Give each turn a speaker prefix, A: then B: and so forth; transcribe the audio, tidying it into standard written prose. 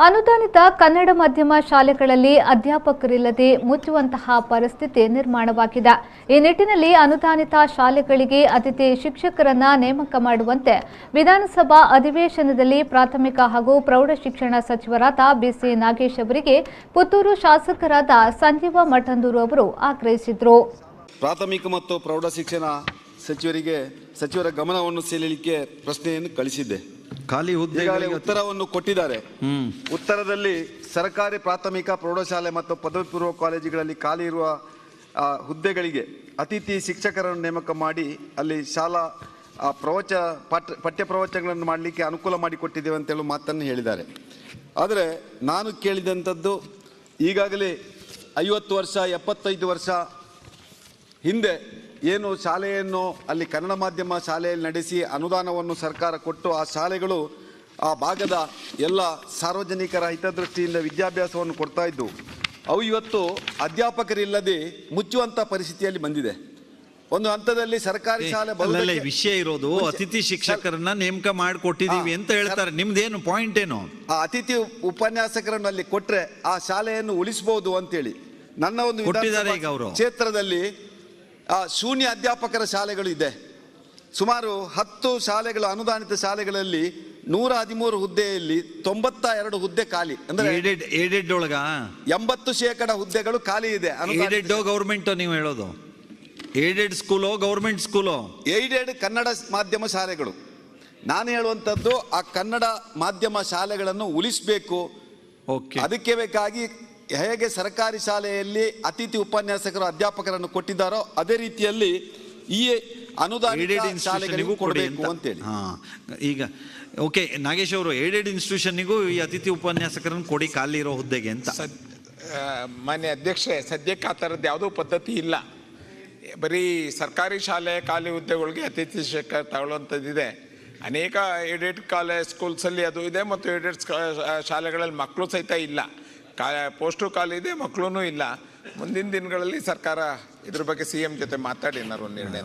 A: ಅನುದಾನಿತ ಕನ್ನಡ ಮಾಧ್ಯಮ ಶಾಲೆಗಳಲ್ಲಿ ಅಧ್ಯಾಪಕರಿಲ್ಲದೆ ಮುಚ್ಚುವಂತಹ ಪರಿಸ್ಥಿತಿ ನಿರ್ಮಾಣವಾಗಿದೆ. ಈ ನಿಟ್ಟಿನಲ್ಲಿ ಅನುದಾನಿತ ಶಾಲೆಗಳಿಗೆ ಅತಿಥಿ ಶಿಕ್ಷಕರನ್ನ ನೇಮಕ ಮಾಡುವಂತೆ ವಿಧಾನಸಭಾ ಅಧಿವೇಶನದಲ್ಲಿ ಪ್ರಾಥಮಿಕ ಹಾಗೂ ಪ್ರೌಢ ಶಿಕ್ಷಣ ಸಚಿವರಾದ ಬಿಸಿ ನಾಗೇಶ್ ಅವರಿಗೆ ಪುತ್ತೂರು ಶಾಸಕರಾದ ಸಂಜೀವ ಮಠಂದೂರು ಅವರು ಆಗ್ರಹಿಸಿದರು.
B: ಪ್ರಾಥಮಿಕ ಮತ್ತು ಪ್ರೌಢ ಶಿಕ್ಷಣ ಸಚಿವರ ಗಮನವನ್ನು ಸೆಳೆಯಲಿಕ್ಕೆ ಪ್ರಶ್ನೆಯನ್ನು ಕಳಿಸಿದ್ದೆ.
C: ಖಾಲಿ ಹುದ್ದೆಗಳಿಗೆ
B: ಉತ್ತರವನ್ನು ಕೊಟ್ಟಿದ್ದಾರೆ. ಉತ್ತರದಲ್ಲಿ ಸರ್ಕಾರಿ ಪ್ರಾಥಮಿಕ ಪ್ರೌಢಶಾಲೆ ಮತ್ತು ಪದವಿ ಪೂರ್ವ ಕಾಲೇಜುಗಳಲ್ಲಿ ಖಾಲಿ ಇರುವ ಹುದ್ದೆಗಳಿಗೆ ಅತಿಥಿ ಶಿಕ್ಷಕರನ್ನು ನೇಮಕ ಮಾಡಿ ಅಲ್ಲಿ ಶಾಲಾ ಪಠ್ಯ ಪ್ರವಚನಗಳನ್ನು ಮಾಡಲಿಕ್ಕೆ ಅನುಕೂಲ ಮಾಡಿಕೊಟ್ಟಿದ್ದೇವೆ ಅಂತೇಳಿ ಮಾತನ್ನು ಹೇಳಿದ್ದಾರೆ. ಆದರೆ ನಾನು ಕೇಳಿದಂಥದ್ದು ಈಗಾಗಲೇ 50 ವರ್ಷ 75 ವರ್ಷ ಹಿಂದೆ ಏನು ಶಾಲೆಯನ್ನು ಅಲ್ಲಿ ಕನ್ನಡ ಮಾಧ್ಯಮ ಶಾಲೆಯಲ್ಲಿ ನಡೆಸಿ ಅನುದಾನವನ್ನು ಸರ್ಕಾರ ಕೊಟ್ಟು ಆ ಶಾಲೆಗಳು ಆ ಭಾಗದ ಎಲ್ಲ ಸಾರ್ವಜನಿಕರ ಹಿತದೃಷ್ಟಿಯಿಂದ ವಿದ್ಯಾಭ್ಯಾಸವನ್ನು ಕೊಡ್ತಾ ಇದ್ದು ಅವು ಇವತ್ತು ಅಧ್ಯಾಪಕರಿಲ್ಲದೆ ಮುಚ್ಚುವಂಥ ಪರಿಸ್ಥಿತಿಯಲ್ಲಿ ಬಂದಿದೆ. ಒಂದು ಹಂತದಲ್ಲಿ ಸರ್ಕಾರಿ ಶಾಲೆ
C: ವಿಷಯ ಇರೋದು ಅತಿಥಿ ಶಿಕ್ಷಕರನ್ನ ನೇಮಕ ಮಾಡಿಕೊಟ್ಟಿದ್ದೀವಿ ಅಂತ ಹೇಳ್ತಾರೆ. ನಿಮ್ದೇನು ಪಾಯಿಂಟ್ ಏನು?
B: ಆ ಅತಿಥಿ ಉಪನ್ಯಾಸಕರನ್ನು ಅಲ್ಲಿ ಕೊಟ್ಟರೆ ಆ ಶಾಲೆಯನ್ನು ಉಳಿಸಬಹುದು ಅಂತೇಳಿ ನನ್ನ ಒಂದು ಕ್ಷೇತ್ರದಲ್ಲಿ ಶೂನ್ಯ ಅಧ್ಯಾಪಕರ ಶಾಲೆಗಳು ಇದೆ. ಸುಮಾರು 10 ಶಾಲೆಗಳು ಅನುದಾನಿತ ಶಾಲೆಗಳಲ್ಲಿ 113 ಹುದ್ದೆಯಲ್ಲಿ 92 ಹುದ್ದೆ ಖಾಲಿ. ಅಂದ್ರೆ
C: ಏಡೆಡ್ ಒಳಗ
B: 80% ಹುದ್ದೆಗಳು ಖಾಲಿ ಇದೆ.
C: ಗೌರ್ಮೆಂಟ್ ನೀವು ಹೇಳೋದು ಏಡೆಡ್ ಸ್ಕೂಲೋ ಗೌರ್ಮೆಂಟ್ ಸ್ಕೂಲೋ?
B: ಏಡೆಡ್ ಕನ್ನಡ ಮಾಧ್ಯಮ ಶಾಲೆಗಳು. ನಾನು ಹೇಳುವಂಥದ್ದು ಆ ಕನ್ನಡ ಮಾಧ್ಯಮ ಶಾಲೆಗಳನ್ನು ಉಳಿಸಬೇಕು. ಅದಕ್ಕೆ ಬೇಕಾಗಿ ಹೇಗೆ ಸರ್ಕಾರಿ ಶಾಲೆಯಲ್ಲಿ ಅತಿಥಿ ಉಪನ್ಯಾಸಕರು ಅಧ್ಯಾಪಕರನ್ನು ಕೊಟ್ಟಿದ್ದಾರೋ ಅದೇ ರೀತಿಯಲ್ಲಿ ಈ ಅನುದಾನಿತ ಶಾಲೆಗಳಿಗೂ ಕೊಡಬೇಕು ಅಂತೇಳಿ.
C: ಈಗ ಓಕೆ ನಾಗೇಶ್ ಅವರು, ಏಡೆಡ್ ಇನ್ಸ್ಟಿಟ್ಯೂಷನ್ನಿಗೂ ಈ ಅತಿಥಿ ಉಪನ್ಯಾಸಕರನ್ನು ಕೊಡಿ ಖಾಲಿ ಇರೋ ಹುದ್ದೆಗೆ ಅಂತ.
D: ಮಾನ್ಯ ಅಧ್ಯಕ್ಷರೇ, ಸದ್ಯಕ್ಕೆ ಆ ಥರದ್ದು ಯಾವುದೂ ಪದ್ಧತಿ ಇಲ್ಲ. ಬರೀ ಸರ್ಕಾರಿ ಶಾಲೆ ಖಾಲಿ ಹುದ್ದೆಗಳಿಗೆ ಅತಿಥಿ ಶಿಕ್ಷಕ ತಗೊಳ್ಳುವಂಥದ್ದಿದೆ. ಅನೇಕ ಏಡೆಡ್ ಸ್ಕೂಲ್ಸಲ್ಲಿ ಅದು ಇದೆ ಮತ್ತು ಏಡೆಡ್ ಶಾಲೆಗಳಲ್ಲಿ ಮಕ್ಕಳು ಸಹಿತ ಇಲ್ಲ. ಪೋಸ್ಟು ಖಾಲಿ ಇದೆ, ಮಕ್ಕಳೂ ಇಲ್ಲ. ಮುಂದಿನ ದಿನಗಳಲ್ಲಿ ಸರ್ಕಾರ ಇದ್ರ ಬಗ್ಗೆ CM ಜೊತೆ ಮಾತಾಡಿ ಏನಾರು ಒಂದು ನಿರ್ಣಯ